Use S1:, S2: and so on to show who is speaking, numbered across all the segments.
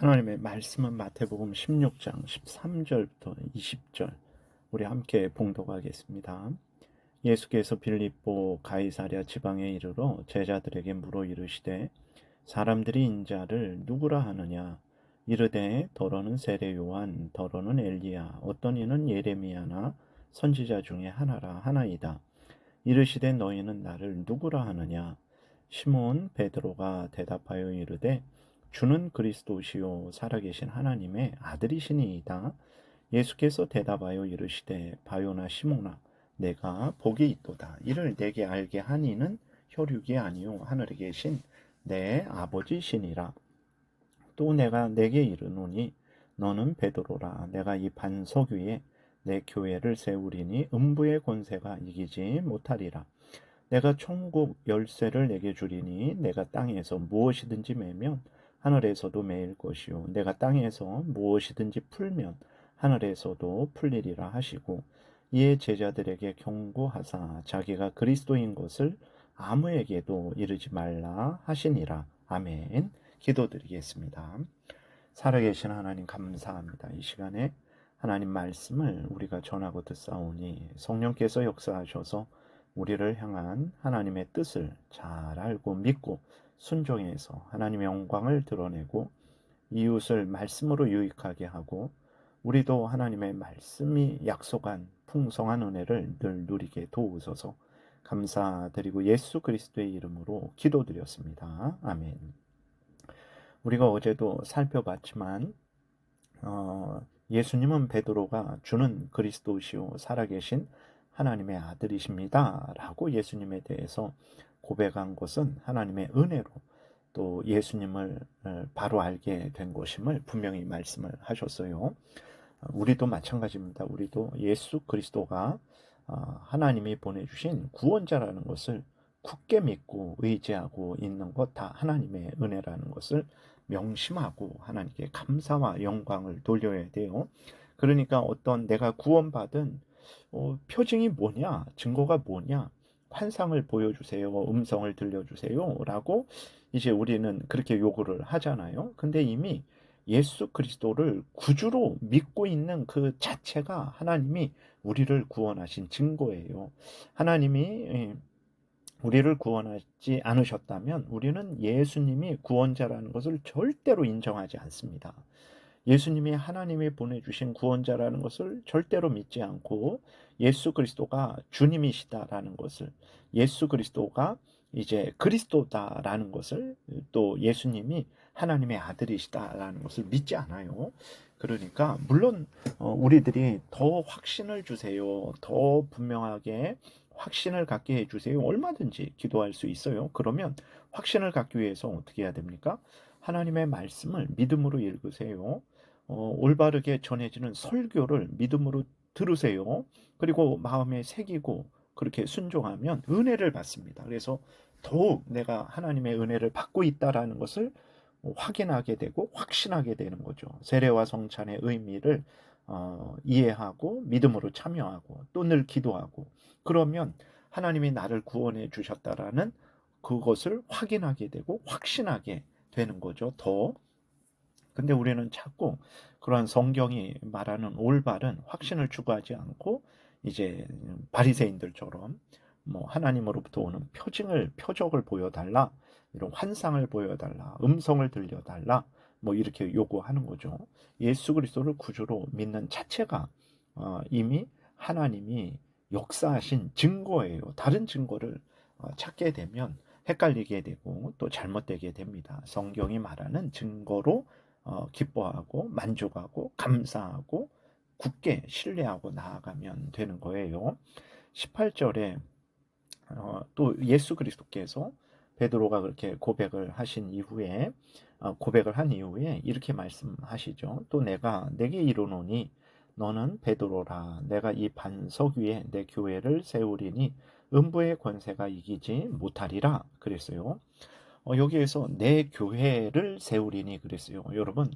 S1: 하나님의 말씀은 마태복음 16장 13절부터 20절 우리 함께 봉독하겠습니다. 예수께서 빌립보 가이사랴 지방에 이르러 제자들에게 물어 이르시되 사람들이 인자를 누구라 하느냐 이르되 더러는 세례 요한 더러는 엘리야 어떤 이는 예레미야나 선지자 중에 하나라 하나이다. 이르시되 너희는 나를 누구라 하느냐 시몬 베드로가 대답하여 이르되 주는 그리스도시요 살아계신 하나님의 아들이시니이다. 예수께서 대답하여 이르시되 바요나 시몬아 내가 복이 있도다. 이를 내게 알게 한 이는 혈육이 아니요 하늘에 계신 내 아버지시니라. 또 내가 내게 이르노니 너는 베드로라. 내가 이 반석 위에 내 교회를 세우리니 음부의 권세가 이기지 못하리라. 내가 천국 열쇠를 내게 주리니 내가 땅에서 무엇이든지 매면 하늘에서도 매일 것이요 내가 땅에서 무엇이든지 풀면 하늘에서도 풀리리라 하시고 이에 제자들에게 경고하사 자기가 그리스도인 것을 아무에게도 이르지 말라 하시니라. 아멘. 기도드리겠습니다. 살아계신 하나님 감사합니다. 이 시간에 하나님 말씀을 우리가 전하고 듣사오니 성령께서 역사하셔서 우리를 향한 하나님의 뜻을 잘 알고 믿고 순종해서 하나님의 영광을 드러내고 이웃을 말씀으로 유익하게 하고 우리도 하나님의 말씀이 약속한 풍성한 은혜를 늘 누리게 도우소서. 감사드리고 예수 그리스도의 이름으로 기도드렸습니다. 아멘. 우리가 어제도 살펴봤지만 예수님은 베드로가 주는 그리스도시요 살아계신 하나님의 아들이십니다 라고 예수님에 대해서 고백한 것은 하나님의 은혜로 또 예수님을 바로 알게 된 것임을 분명히 말씀을 하셨어요. 우리도 마찬가지입니다. 우리도 예수 그리스도가 하나님이 보내주신 구원자라는 것을 굳게 믿고 의지하고 있는 것 다 하나님의 은혜라는 것을 명심하고 하나님께 감사와 영광을 돌려야 돼요. 그러니까 어떤 내가 구원받은 표징이 뭐냐, 증거가 뭐냐, 환상을 보여주세요, 음성을 들려주세요 라고 이제 우리는 그렇게 요구를 하잖아요. 근데 이미 예수 그리스도를 구주로 믿고 있는 그 자체가 하나님이 우리를 구원하신 증거예요. 하나님이 우리를 구원하지 않으셨다면 우리는 예수님이 구원자라는 것을 절대로 인정하지 않습니다. 예수님이 하나님이 보내주신 구원자라는 것을 절대로 믿지 않고 예수 그리스도가 주님이시다라는 것을, 예수 그리스도가 이제 그리스도다라는 것을, 또 예수님이 하나님의 아들이시다라는 것을 믿지 않아요. 그러니까 물론 우리들이 더 확신을 주세요. 더 분명하게 확신을 갖게 해주세요. 얼마든지 기도할 수 있어요. 그러면 확신을 갖기 위해서 어떻게 해야 됩니까? 하나님의 말씀을 믿음으로 읽으세요. 올바르게 전해지는 설교를 믿음으로 들으세요. 그리고 마음에 새기고 그렇게 순종하면 은혜를 받습니다. 그래서 더욱 내가 하나님의 은혜를 받고 있다라는 것을 확인하게 되고 확신하게 되는 거죠. 세례와 성찬의 의미를 이해하고 믿음으로 참여하고 또 늘 기도하고 그러면 하나님이 나를 구원해 주셨다라는 그것을 확인하게 되고 확신하게 되는 거죠. 더. 근데 우리는 자꾸 그러한 성경이 말하는 올바른 확신을 추구하지 않고 이제 바리새인들처럼 뭐 하나님으로부터 오는 표적을 보여달라, 이런 환상을 보여달라, 음성을 들려달라, 뭐 이렇게 요구하는 거죠. 예수 그리스도를 구주로 믿는 자체가 이미 하나님이 역사하신 증거예요. 다른 증거를 찾게 되면 헷갈리게 되고 또 잘못되게 됩니다. 성경이 말하는 증거로 기뻐하고 만족하고 감사하고 굳게 신뢰하고 나아가면 되는 거예요. 18절에 또 예수 그리스도께서 베드로가 그렇게 고백을 한 이후에 이렇게 말씀하시죠. 또 내가 내게 이르노니 너는 베드로라. 내가 이 반석 위에 내 교회를 세우리니 음부의 권세가 이기지 못하리라 그랬어요. 여기에서 내 교회를 세우리니 그랬어요. 여러분,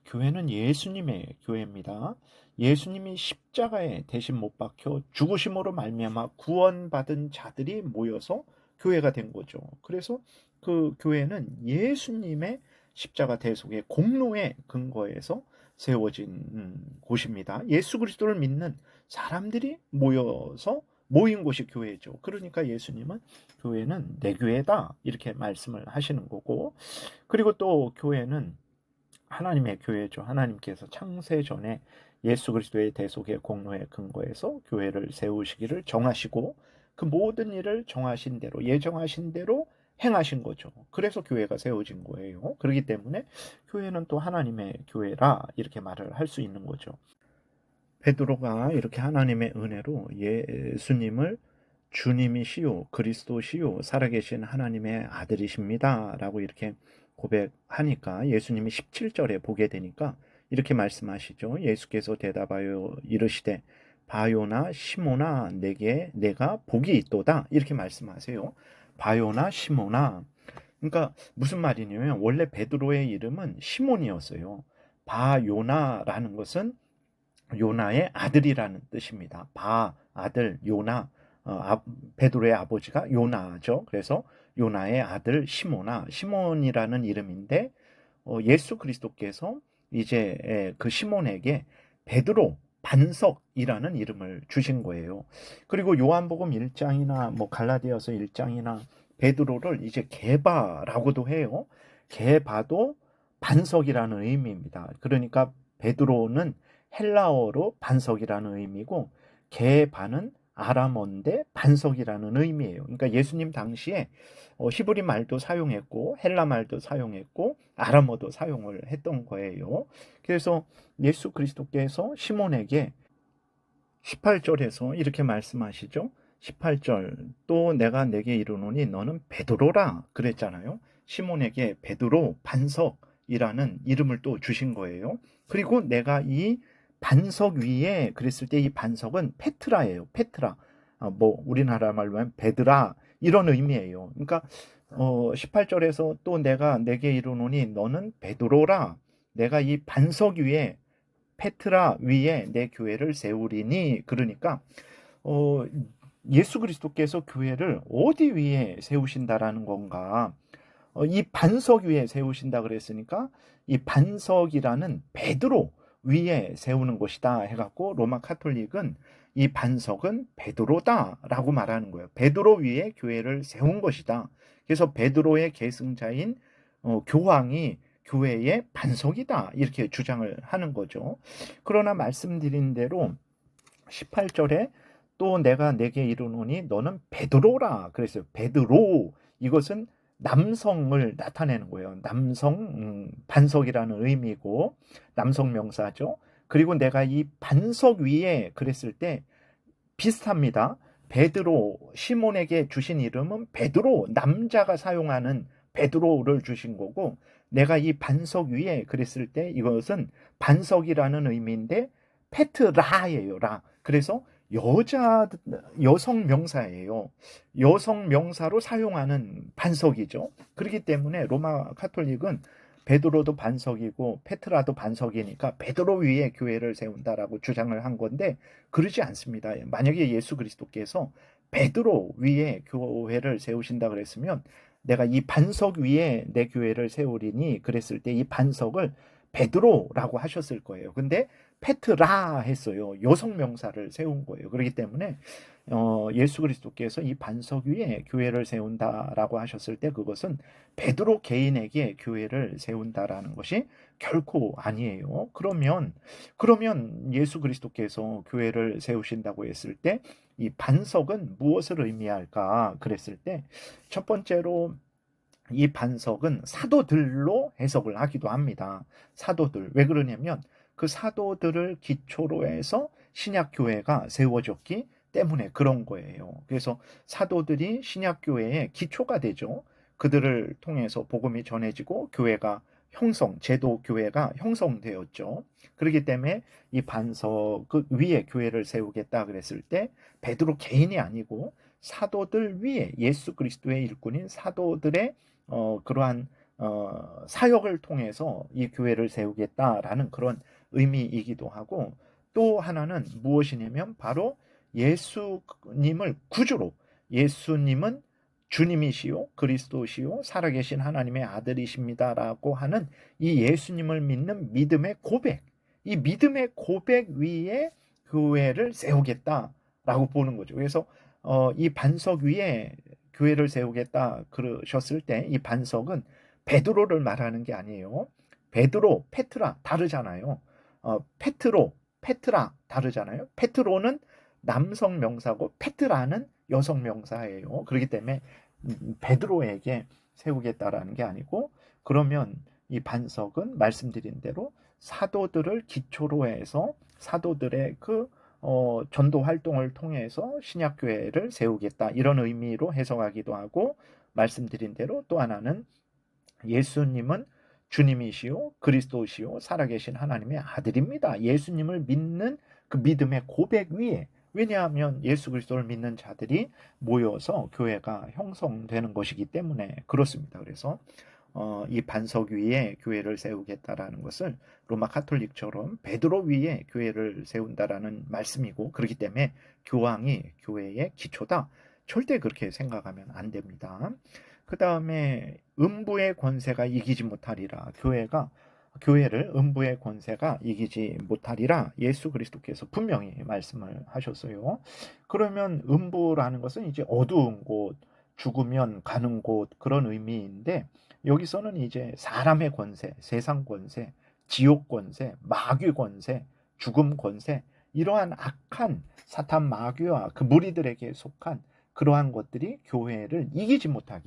S1: 교회는 예수님의 교회입니다. 예수님이 십자가에 대신 못 박혀 죽으심으로 말미암아 구원받은 자들이 모여서 교회가 된 거죠. 그래서 그 교회는 예수님의 십자가 대속의 공로의 근거에서 세워진 곳입니다. 예수 그리스도를 믿는 사람들이 모여서 모인 곳이 교회죠. 그러니까 예수님은 교회는 내 교회다 이렇게 말씀을 하시는 거고, 그리고 또 교회는 하나님의 교회죠. 하나님께서 창세 전에 예수 그리스도의 대속의 공로의 근거에서 교회를 세우시기를 정하시고 그 모든 일을 정하신 대로 예정하신 대로 행하신 거죠. 그래서 교회가 세워진 거예요. 그렇기 때문에 교회는 또 하나님의 교회라 이렇게 말을 할 수 있는 거죠. 베드로가 이렇게 하나님의 은혜로 예수님을 주님이시요 그리스도시요 살아계신 하나님의 아들이십니다 라고 이렇게 고백하니까 예수님이 17절에 보게 되니까 이렇게 말씀하시죠. 예수께서 대답하여 이르시되 바요나 시모나 내게 내가 복이 있도다 이렇게 말씀하세요. 바요나 시모나, 그러니까 무슨 말이냐면 원래 베드로의 이름은 시몬이었어요. 바요나라는 것은 요나의 아들이라는 뜻입니다. 아들, 요나. 베드로의 아버지가 요나죠. 그래서 요나의 아들 시몬이라는 이름인데 예수 그리스도께서 이제 그 시몬에게 베드로 반석이라는 이름을 주신 거예요. 그리고 요한복음 1장이나 뭐 갈라디아서 1장이나 베드로를 이제 게바라고도 해요. 게바도 반석이라는 의미입니다. 그러니까 베드로는 헬라어로 반석이라는 의미고 게바는 아람어인데 반석이라는 의미예요. 그러니까 예수님 당시에 히브리 말도 사용했고 헬라 말도 사용했고 아람어도 사용을 했던 거예요. 그래서 예수 그리스도께서 시몬에게 18절에서 이렇게 말씀하시죠. 18절 또 내가 내게 이르노니 너는 베드로라 그랬잖아요. 시몬에게 베드로 반석이라는 이름을 또 주신 거예요. 그리고 내가 이 반석 위에 그랬을 때 이 반석은 페트라예요. 페트라. 뭐 우리나라 말로 하면 베드라 이런 의미예요. 그러니까 18절에서 또 내가 내게 이르노니 너는 베드로라. 내가 이 반석 위에 페트라 위에 내 교회를 세우리니. 그러니까 예수 그리스도께서 교회를 어디 위에 세우신다라는 건가? 이 반석 위에 세우신다 그랬으니까 이 반석이라는 베드로 위에 세우는 것이다 해갖고 로마 카톨릭은 이 반석은 베드로다라고 말하는 거예요. 베드로 위에 교회를 세운 것이다. 그래서 베드로의 계승자인 교황이 교회의 반석이다 이렇게 주장을 하는 거죠. 그러나 말씀드린 대로 18절에 또 내가 내게 이르노니 너는 베드로라 그랬어요. 베드로, 이것은 남성을 나타내는 거예요. 남성 반석이라는 의미고 남성 명사죠. 그리고 내가 이 반석 위에 그랬을 때 비슷합니다. 베드로, 시몬에게 주신 이름은 베드로, 남자가 사용하는 베드로를 주신 거고 내가 이 반석 위에 그랬을 때 이것은 반석이라는 의미인데 페트라예요. 라. 그래서 여성 명사예요. 여성 명사로 사용하는 반석이죠. 그렇기 때문에 로마 카톨릭은 베드로도 반석이고 페트라도 반석이니까 베드로 위에 교회를 세운다라고 주장을 한 건데 그러지 않습니다. 만약에 예수 그리스도께서 베드로 위에 교회를 세우신다 그랬으면 내가 이 반석 위에 내 교회를 세우리니 그랬을 때 이 반석을 베드로라고 하셨을 거예요. 근데 페트라 했어요. 여성 명사를 세운 거예요. 그렇기 때문에 예수 그리스도께서 이 반석 위에 교회를 세운다라고 하셨을 때 그것은 베드로 개인에게 교회를 세운다라는 것이 결코 아니에요. 그러면 예수 그리스도께서 교회를 세우신다고 했을 때 이 반석은 무엇을 의미할까 그랬을 때 첫 번째로 이 반석은 사도들로 해석을 하기도 합니다. 사도들. 왜 그러냐면 그 사도들을 기초로 해서 신약교회가 세워졌기 때문에 그런 거예요. 그래서 사도들이 신약교회의 기초가 되죠. 그들을 통해서 복음이 전해지고 교회가 제도 교회가 형성되었죠. 그렇기 때문에 이 반석 위에 교회를 세우겠다 그랬을 때 베드로 개인이 아니고 사도들 위에 예수 그리스도의 일꾼인 사도들의 그러한 사역을 통해서 이 교회를 세우겠다라는 그런 의미이기도 하고 또 하나는 무엇이냐면 바로 예수님을 구주로 예수님은 주님이시요 그리스도시요 살아계신 하나님의 아들이십니다라고 하는 이 예수님을 믿는 믿음의 고백, 이 믿음의 고백 위에 교회를 세우겠다라고 보는 거죠. 그래서 이 반석 위에 교회를 세우겠다 그러셨을 때 이 반석은 베드로를 말하는 게 아니에요. 베드로, 페트라 다르잖아요. 페트로, 페트라 다르잖아요. 페트로는 남성 명사고 페트라는 여성 명사예요. 그렇기 때문에 베드로에게 세우겠다라는 게 아니고, 그러면 이 반석은 말씀드린 대로 사도들을 기초로 해서 사도들의 그 전도 활동을 통해서 신약교회를 세우겠다 이런 의미로 해석하기도 하고, 말씀드린 대로 또 하나는 예수님은 주님이시요 그리스도시요 살아계신 하나님의 아들입니다. 예수님을 믿는 그 믿음의 고백 위에, 왜냐하면 예수 그리스도를 믿는 자들이 모여서 교회가 형성되는 것이기 때문에 그렇습니다. 그래서 이 반석 위에 교회를 세우겠다라는 것을 로마 카톨릭처럼 베드로 위에 교회를 세운다라는 말씀이고, 그렇기 때문에 교황이 교회의 기초다. 절대 그렇게 생각하면 안 됩니다. 그 다음에 음부의 권세가 이기지 못하리라. 교회를 음부의 권세가 이기지 못하리라 예수 그리스도께서 분명히 말씀을 하셨어요. 그러면 음부라는 것은 이제 어두운 곳, 죽으면 가는 곳 그런 의미인데, 여기서는 이제 사람의 권세, 세상 권세, 지옥 권세, 마귀 권세, 죽음 권세, 이러한 악한 사탄 마귀와 그 무리들에게 속한 그러한 것들이 교회를 이기지 못할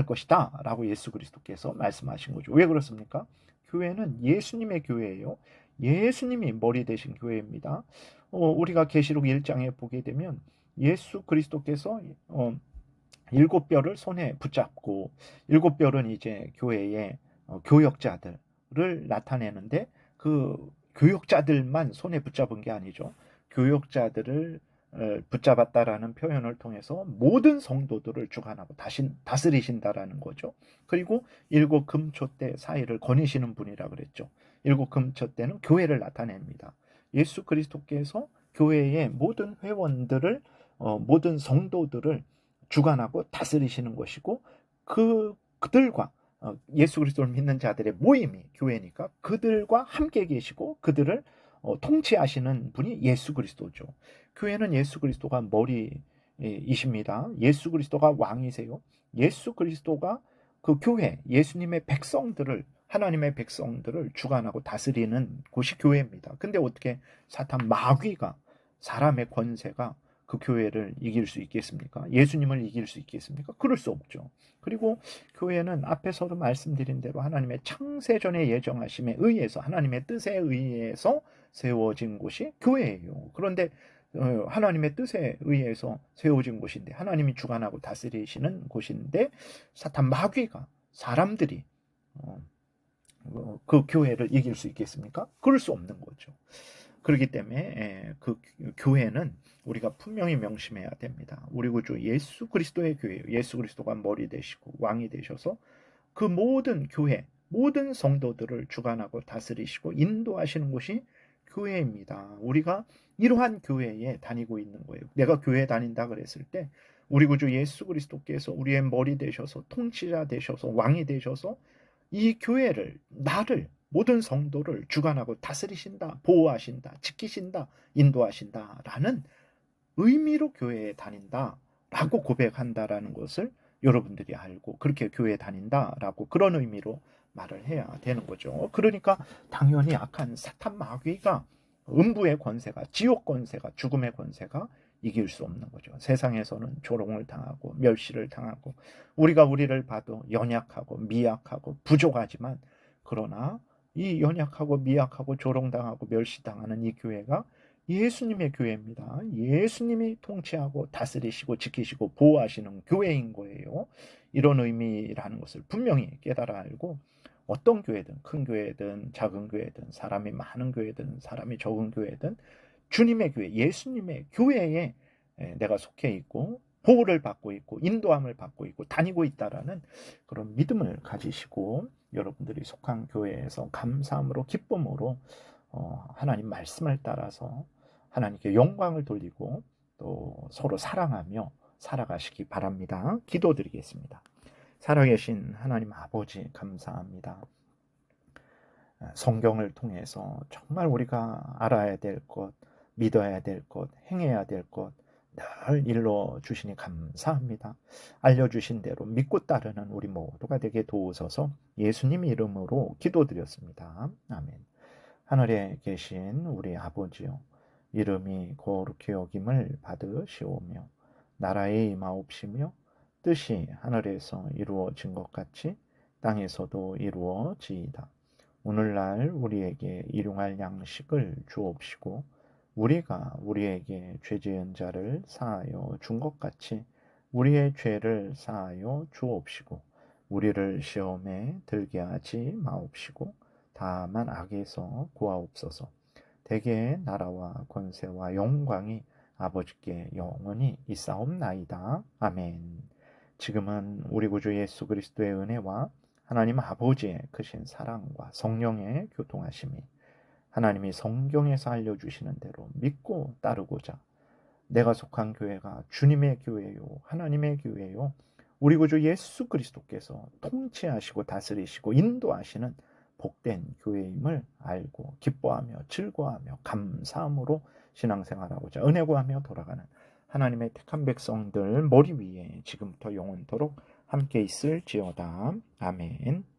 S1: 것이다 라고 예수 그리스도께서 말씀하신 거죠. 왜 그렇습니까? 교회는 예수님의 교회예요. 예수님이 머리 되신 교회입니다. 우리가 계시록 1장에 보게 되면 예수 그리스도께서 7뼈를 손에 붙잡고, 7뼈는 이제 교회의 교역자들을 나타내는데, 그 교역자들만 손에 붙잡은 게 아니죠. 교역자들을 붙잡았다라는 표현을 통해서 모든 성도들을 주관하고 다스리신다라는 거죠. 그리고 7금초대 사이를 거니시는 분이라 그랬죠. 7금초대는 교회를 나타냅니다. 예수 그리스도께서 교회의 모든 회원들을, 모든 성도들을 주관하고 다스리시는 것이고, 그들과 예수 그리스도를 믿는 자들의 모임이 교회니까 그들과 함께 계시고 그들을 통치하시는 분이 예수 그리스도죠. 교회는 예수 그리스도가 머리이십니다. 예수 그리스도가 왕이세요. 예수 그리스도가 그 교회, 예수님의 백성들을, 하나님의 백성들을 주관하고 다스리는 곳이 교회입니다. 근데 어떻게 사탄 마귀가, 사람의 권세가 그 교회를 이길 수 있겠습니까? 예수님을 이길 수 있겠습니까? 그럴 수 없죠. 그리고 교회는 앞에서도 말씀드린 대로 하나님의 창세전에 예정하심에 의해서, 하나님의 뜻에 의해서 세워진 곳이 교회예요. 그런데 하나님의 뜻에 의해서 세워진 곳인데, 하나님이 주관하고 다스리시는 곳인데, 사탄 마귀가, 사람들이 그 교회를 이길 수 있겠습니까? 그럴 수 없는 거죠. 그렇기 때문에 그 교회는 우리가 분명히 명심해야 됩니다. 우리 구주 예수 그리스도의 교회예요. 예수 그리스도가 머리 되시고 왕이 되셔서 그 모든 교회, 모든 성도들을 주관하고 다스리시고 인도하시는 곳이 교회입니다. 우리가 이러한 교회에 다니고 있는 거예요. 내가 교회 다닌다 그랬을 때 우리 구주 예수 그리스도께서 우리의 머리 되셔서 통치자 되셔서 왕이 되셔서 이 교회를, 나를, 모든 성도를 주관하고 다스리신다, 보호하신다, 지키신다, 인도하신다라는 의미로 교회에 다닌다라고 고백한다라는 것을 여러분들이 알고 그렇게 교회에 다닌다라고 그런 의미로 말을 해야 되는 거죠. 그러니까 당연히 악한 사탄 마귀가, 음부의 권세가, 지옥 권세가, 죽음의 권세가 이길 수 없는 거죠. 세상에서는 조롱을 당하고 멸시를 당하고 우리가 우리를 봐도 연약하고 미약하고 부족하지만, 그러나 이 연약하고 미약하고 조롱당하고 멸시당하는 이 교회가 예수님의 교회입니다. 예수님이 통치하고 다스리시고 지키시고 보호하시는 교회인 거예요. 이런 의미라는 것을 분명히 깨달아 알고, 어떤 교회든, 큰 교회든 작은 교회든, 사람이 많은 교회든 사람이 적은 교회든 주님의 교회, 예수님의 교회에 내가 속해 있고 보호를 받고 있고 인도함을 받고 있고 다니고 있다라는 그런 믿음을 가지시고, 여러분들이 속한 교회에서 감사함으로 기쁨으로 하나님 말씀을 따라서 하나님께 영광을 돌리고 또 서로 사랑하며 살아가시기 바랍니다. 기도드리겠습니다. 살아계신 하나님 아버지 감사합니다. 성경을 통해서 정말 우리가 알아야 될 것, 믿어야 될 것, 행해야 될 것 늘 일러 주시니 감사합니다. 알려주신 대로 믿고 따르는 우리 모두가 되게 도우소서. 예수님 이름으로 기도드렸습니다. 아멘. 하늘에 계신 우리 아버지요, 이름이 거룩히 여김을 받으시오며 나라의 임하옵시며 뜻이 하늘에서 이루어진 것 같이 땅에서도 이루어지이다. 오늘날 우리에게 일용할 양식을 주옵시고 우리가 우리에게 죄 지은 자를 사하여 준 것 같이 우리의 죄를 사하여 주옵시고 우리를 시험에 들게 하지 마옵시고 다만 악에서 구하옵소서. 대개의 나라와 권세와 영광이 아버지께 영원히 있사옵나이다. 아멘. 지금은 우리 구주 예수 그리스도의 은혜와 하나님 아버지의 크신 사랑과 성령의 교통하심이 하나님이 성경에서 알려주시는 대로 믿고 따르고자 내가 속한 교회가 주님의 교회요, 하나님의 교회요, 우리 구주 예수 그리스도께서 통치하시고 다스리시고 인도하시는 복된 교회임을 알고 기뻐하며 즐거워하며 감사함으로 신앙생활하고자 은혜 구하며 돌아가는 하나님의 택한 백성들 머리 위에 지금부터 영원토록 함께 있을지어다. 아멘.